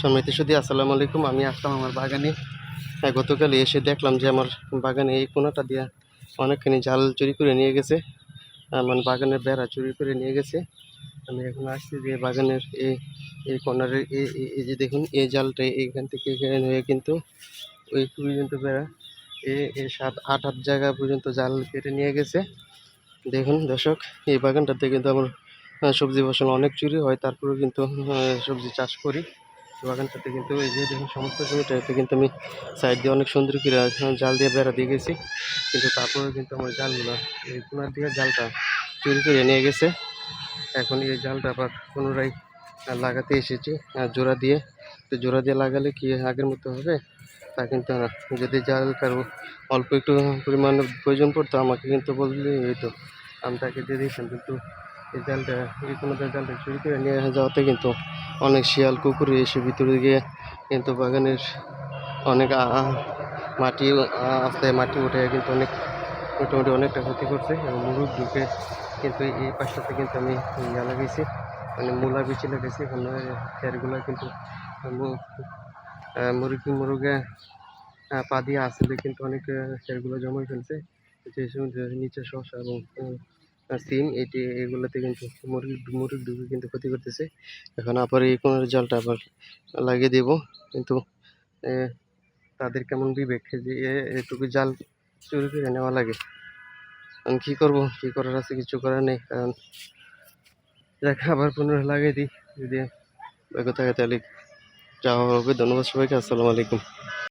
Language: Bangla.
সম্মানিত সুধী, আসসালামু আলাইকুম। আমি আসলাম আমার বাগানে। গতকাল এসে দেখলাম যে আমার বাগানে এই কোনাটা দিয়া অনেকখানি জাল চুরি করে নিয়ে গেছে। মানে বাগানের বেড়া চুরি করে নিয়ে গেছে। আমি এখন আসছি যে বাগানের এই এই কর্নারের এই যে দেখুন, এই জালটা এইখান থেকে এখানে হয়ে কিন্তু ওই পর্যন্ত বেড়া এই 7-8 হাত জায়গা পর্যন্ত জাল কেটে নিয়ে গেছে। দেখুন দর্শক, এই বাগানটাতে কিন্তু আমার সবজি ফসল অনেক চুরি হয়, তারপরেও কিন্তু সবজি চাষ করি। বাগানটাতে কিন্তু এই যে দেখুন, সমস্ত জমিটাতে কিন্তু আমি সাইড দিয়ে অনেক সুন্দর করে জাল দিয়ে বেড়া দিয়ে গেছি, কিন্তু তারপরেও কিন্তু আমার জালগুলো এই কোনার দিয়ে জালটা চুরি করে নিয়ে গেছে। এখন এই জালটা আবার পুনরায় লাগাতে এসেছি জোড়া দিয়ে। তো জোড়া দিয়ে লাগালে কি আগের মতো হবে? তা কিন্তু না। যদি জাল কারো অল্প একটু পরিমাণে প্রয়োজন পড়তো আমাকে কিন্তু বললেই হইতো, আমি তাকে দিয়ে দিতাম। কিন্তু এই জালটা এই কোনো জালটা চুরি করে নিয়ে যাওয়াতে কিন্তু অনেক শিয়াল কুকুর এসে ভিতরে গিয়ে কিন্তু বাগানের অনেক মাটি আস্তে মাটি উঠে কিন্তু অনেক মোটামুটি অনেকটা ক্ষতি করছে, এবং মুরগ ঢুকে কিন্তু এই পাশটাতে কিন্তু আমি ইয়া লাগাইছি, মানে মূলা বিচি লাগাইছি। এখন খেরগুলো কিন্তু মুরগে পা দিয়ে আসলে কিন্তু অনেক খেরগুলো জমে ফেলছে। যে সময় নিচে শসা এবং সিম এগুলোতে কিন্তু মুরগি ঢুকে কিন্তু ক্ষতি করতেছে। এখন আবার এই কোণের জালটা আবার লাগিয়ে দেব, কিন্তু তাদের কেমন বিবেক যে এটুকু জাল চুরি করে নেওয়া লাগে। আমি কী করবো? কী করার আছে? কিছু করার নেই। কারণ দেখ, আবার পুনরায় লাগিয়ে দিই। যদি থাকে তাহলে যাওয়া হবে। ধন্যবাদ সবাইকে। আসসালামু আলাইকুম।